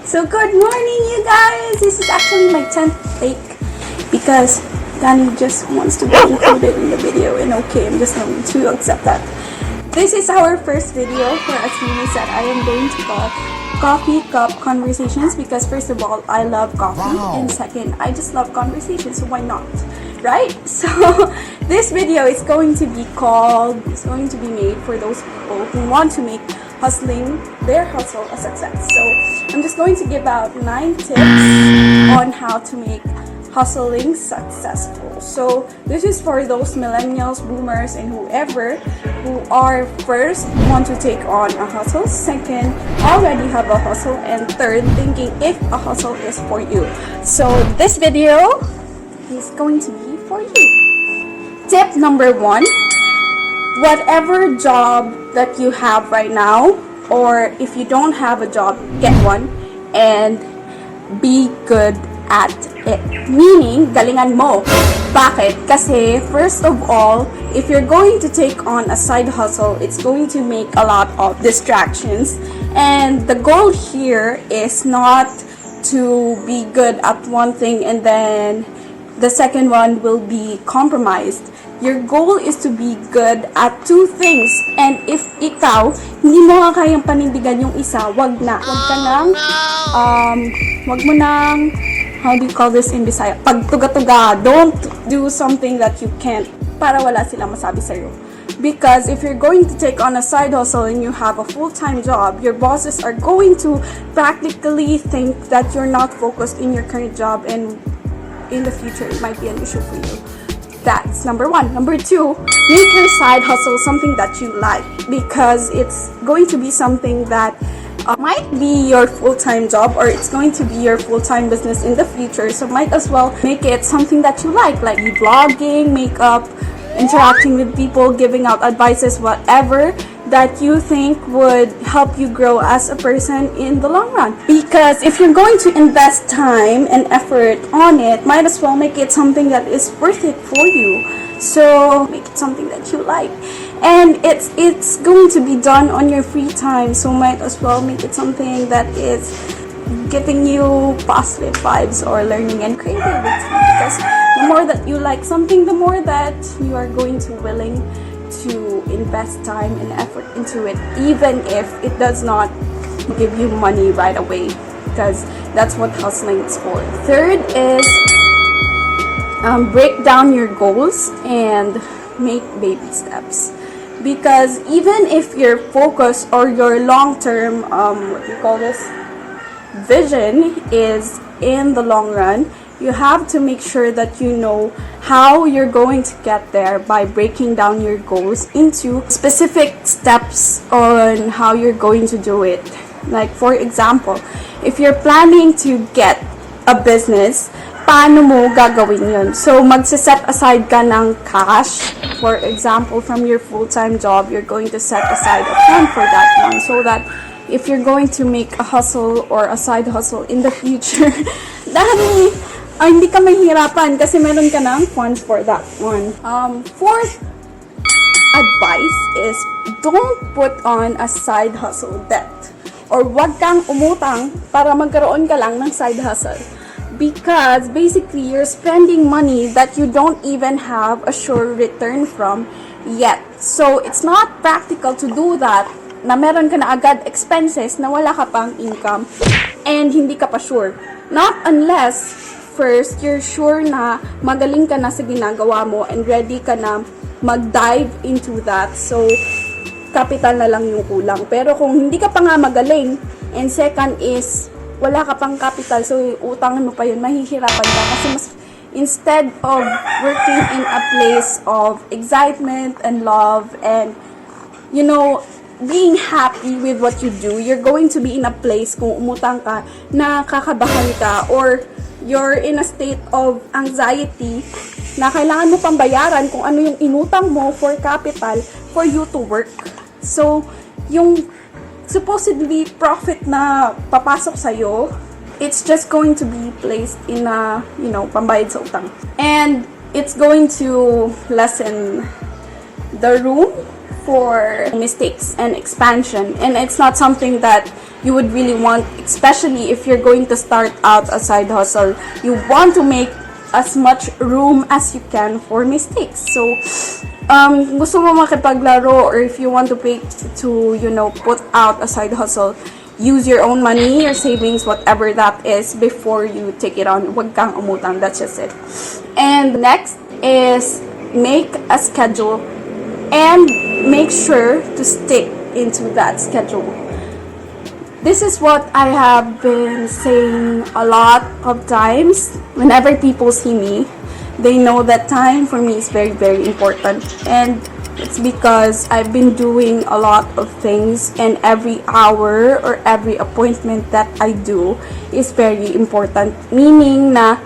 So good morning, you guys! This is actually my 10th take because Danny just wants to be included in the video, and okay, I'm just going to accept that. This is our first video for a series that I am going to call Coffee Cup Conversations because first of all, I love coffee, and second, I just love conversations, so why not? Right? So this video is going to be made for those people who want to make hustling their hustle a success. So I'm just going to give out 9 tips on how to make hustling successful. So this is for those millennials, boomers, and whoever who are first want to take on a hustle, second already have a hustle, and third thinking if a hustle is for you. So this video is going to be for you. Tip number 1, whatever job that you have right now, or if you don't have a job, get one and be good at it. Meaning, galingan mo. Bakit? Kasi, first of all, if you're going to take on a side hustle, it's going to make a lot of distractions. And the goal here is not to be good at one thing and then the second one will be compromised. Your goal is to be good at 2 things. And if ikaw, hindi mo nga kayang panindigan yung isa, wag na. Wag mo nang, how do you call this in Bisaya? Pagtuga-tuga. Don't do something that you can't para wala sila masabi sa'yo. Because if you're going to take on a side hustle and you have a full-time job, your bosses are going to practically think that you're not focused in your current job, and in the future it might be an issue for you. That's number 1. Number 2, make your side hustle something that you like, because it's going to be something that might be your full-time job, or it's going to be your full-time business in the future. So might as well make it something that you like vlogging, makeup, interacting with people, giving out advices, whatever that you think would help you grow as a person in the long run. Because if you're going to invest time and effort on it, might as well make it something that is worth it for you. So make it something that you like, and it's going to be done on your free time, so might as well make it something that is giving you positive vibes or learning and creativity. Because the more that you like something, the more that you are going to willing to invest time and effort into it, even if it does not give you money right away, because that's what hustling is for. Third is break down your goals and make baby steps. Because even if your focus or your long-term vision is in the long run, you have to make sure that you know how you're going to get there by breaking down your goals into specific steps on how you're going to do it. Like for example, if you're planning to get a business, paano mo gagawin yun? So magse-set aside ka ng cash. For example, from your full-time job, you're going to set aside a fund for that one, so that if you're going to make a hustle or a side hustle in the future, hindi ka mahirapan kasi meron ka ng funds for that one. Fourth advice is don't put on a side hustle debt, or wag kang umutang para magkaroon ka lang ng side hustle. Because basically, you're spending money that you don't even have a sure return from yet. So, it's not practical to do that na meron ka na agad expenses na wala ka pang income and hindi ka pa sure. Not unless, first, you're sure na magaling ka na sa ginagawa mo and ready ka na mag-dive into that. So, capital na lang yung kulang. Pero kung hindi ka pa nga magaling, and second is, wala ka pang capital, so utangan mo pa yun, mahihirapan ka. Kasi mas, instead of working in a place of excitement and love and, being happy with what you do, you're going to be in a place kung umutang ka, na kakabahan ka, or you're in a state of anxiety na kailangan mo pang bayaran kung ano yung inutang mo for capital for you to work. So, yung supposedly profit na papasok sa'yo, it's just going to be placed in a, pambayad sa utang. And it's going to lessen the room for mistakes and expansion, and it's not something that you would really want, especially if you're going to start out a side hustle. You want to make as much room as you can for mistakes. So gusto mo makipaglaro, or if you want to pay to, put out a side hustle, use your own money, your savings, whatever that is, before you take it on. Huwag kang umutang. That's just it. And next is make a schedule and make sure to stick into that schedule. This is what I have been saying a lot of times. Whenever people see me, they know that time for me is very, very important. And it's because I've been doing a lot of things, and every hour or every appointment that I do is very important. Meaning na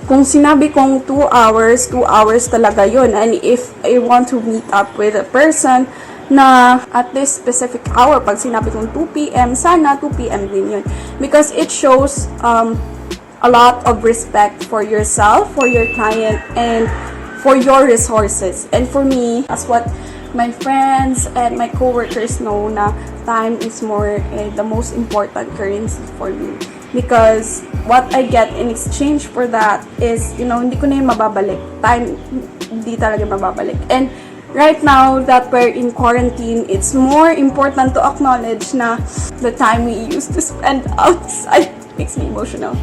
kung sinabi kong 2 hours talaga yun. And if I want to meet up with a person na at this specific hour, pag sinabi kong 2 p.m., sana 2 p.m. din yun. Because it shows a lot of respect for yourself, for your client, and for your resources. And for me, that's what my friends and my coworkers know, na time is the most important currency for me. Because what I get in exchange for that is, hindi ko na yung mababalik. Time, hindi talaga mababalik. And right now that we're in quarantine, it's more important to acknowledge na the time we used to spend outside makes me emotional.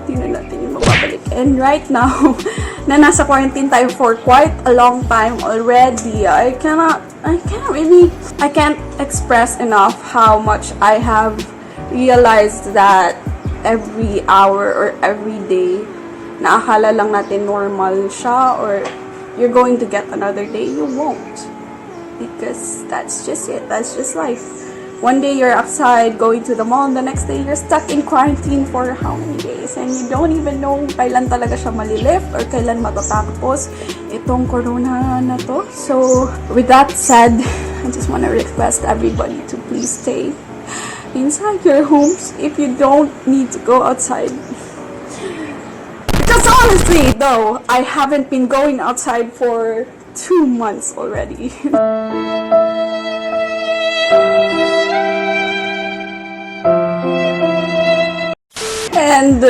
Hindi na natin yung mababalik. And right now, na nasa quarantine tayo for quite a long time already, I can't express enough how much I have realized that every hour or every day, naakala lang natin normal siya, or you're going to get another day. You won't. Because that's just it. That's just life. One day you're outside going to the mall, the next day you're stuck in quarantine for how many days, and you don't even know kailan talaga siya malilift or kailan matatapos itong corona na to. So with that said, I just want to request everybody to please stay inside your homes if you don't need to go outside. Because honestly though, I haven't been going outside for 2 months already. And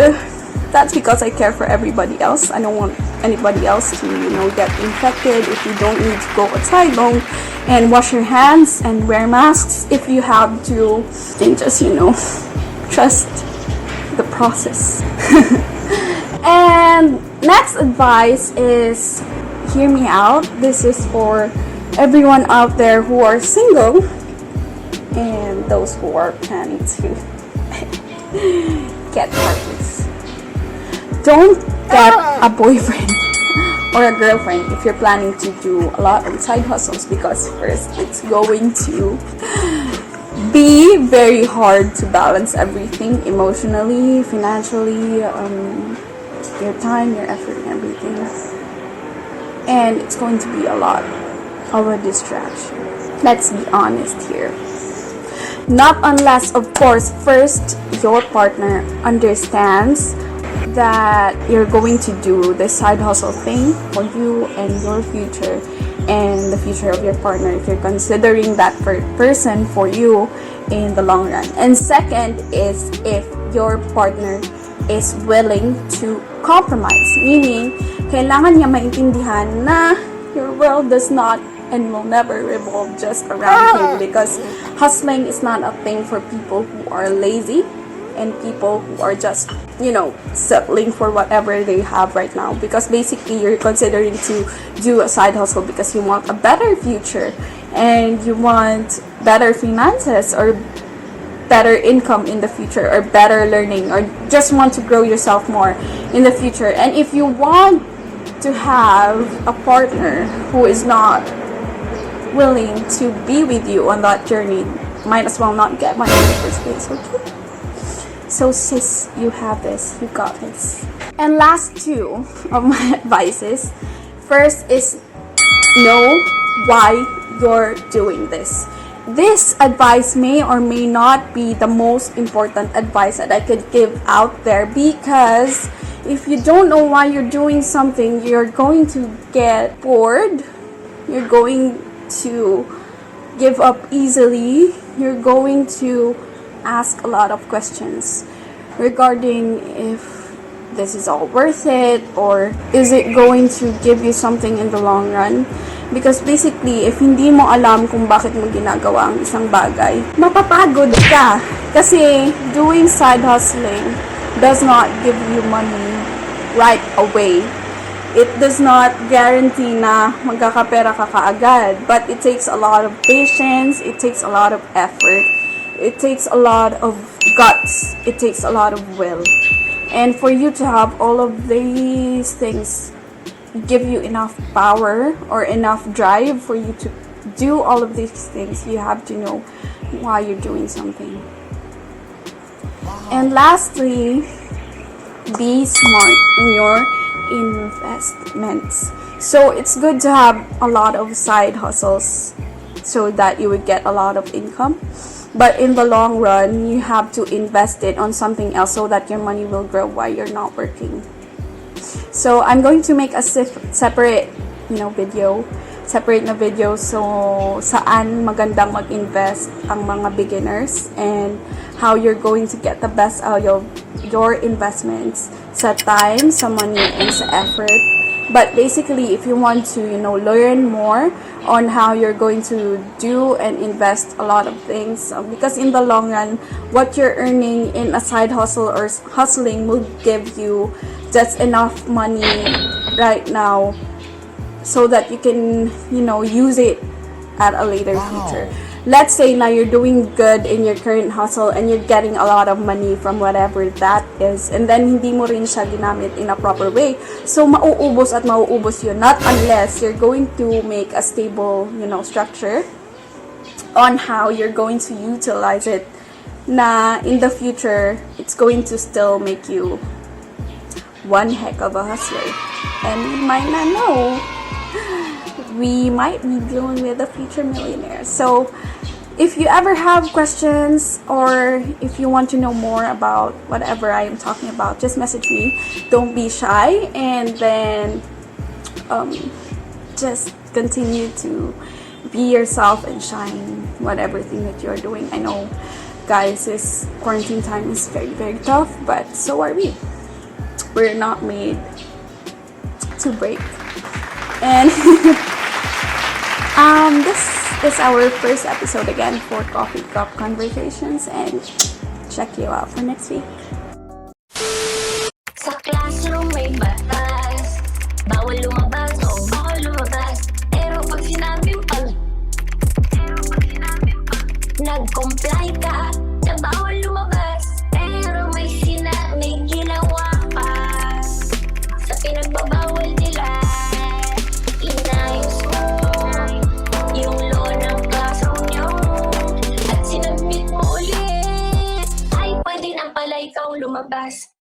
that's because I care for everybody else. I don't want anybody else to, get infected. If you don't need to go outside, don't. And wash your hands and wear masks if you have to. And just, trust the process. And next advice is, hear me out. This is for everyone out there who are single and those who are planning to get partners. Don't get a boyfriend or a girlfriend if you're planning to do a lot of side hustles, because first, it's going to be very hard to balance everything emotionally, financially, your time, your effort, and everything. And it's going to be a lot of a distraction. Let's be honest here. Not unless, of course, first your partner understands that you're going to do the side hustle thing for you and your future and the future of your partner, if you're considering that person for you in the long run. And second is if your partner is willing to compromise, meaning kailangan niya maintindihan na your world does not and will never revolve just around him, because hustling is not a thing for people who are lazy and people who are just, settling for whatever they have right now. Because basically you're considering to do a side hustle because you want a better future and you want better finances or better income in the future or better learning, or just want to grow yourself more in the future. And if you want to have a partner who is not willing to be with you on that journey, might as well not get money in the first place, okay? So sis, you have this, you got this. And last two of my advices. First is know why you're doing this. This advice may or may not be the most important advice that I could give out there, because if you don't know why you're doing something, you're going to get bored. You're going to give up easily. You're going to ask a lot of questions regarding if this is all worth it, or is it going to give you something in the long run. Because basically, if hindi mo alam kung bakit mo ginagawa ang isang bagay, mapapagod ka. Kasi doing side hustling does not give you money right away. It does not guarantee na magkakapera ka kaagad. But it takes a lot of patience, it takes a lot of effort, it takes a lot of guts, it takes a lot of will. And for you to have all of these things give you enough power or enough drive for you to do all of these things, you have to know why you're doing something. And lastly, be smart in your investments. So it's good to have a lot of side hustles so that you would get a lot of income. But in the long run, you have to invest it on something else so that your money will grow while you're not working. So I'm going to make a separate, video. Separate na video so saan magandang mag-invest ang mga beginners and how you're going to get the best out of your investments sa time, sa money, and sa effort. But basically, if you want to, learn more on how you're going to do and invest a lot of things, because in the long run, what you're earning in a side hustle or hustling will give you just enough money right now so that you can, use it at a later future. Let's say now you're doing good in your current hustle and you're getting a lot of money from whatever that is, and then hindi mo rin siya ginamit in a proper way. So, mauubos at mauubos yun. Not unless you're going to make a stable, structure on how you're going to utilize it, na in the future, it's going to still make you one heck of a hustler. And you might not know, we might be dealing with a future millionaire. So, if you ever have questions or if you want to know more about whatever I am talking about, just message me. Don't be shy, and then just continue to be yourself and shine whatever thing that you're doing. I know, guys, this quarantine time is very, very tough, but so are we. We're not made to break. And this is our first episode again for Coffee Cup Conversations, and check you out for next week. Sa classroom may batas, bawal lumabas o bawal lumabas. Pero pag sinabing nag-comply ka, na bawal lumabas. Pero may ginawa pa sa pinagbabawal nila. Inayos mo yung law ng classroom nyo at sinabit mo ulit. Ay, pwede na pala ikaw lumabas.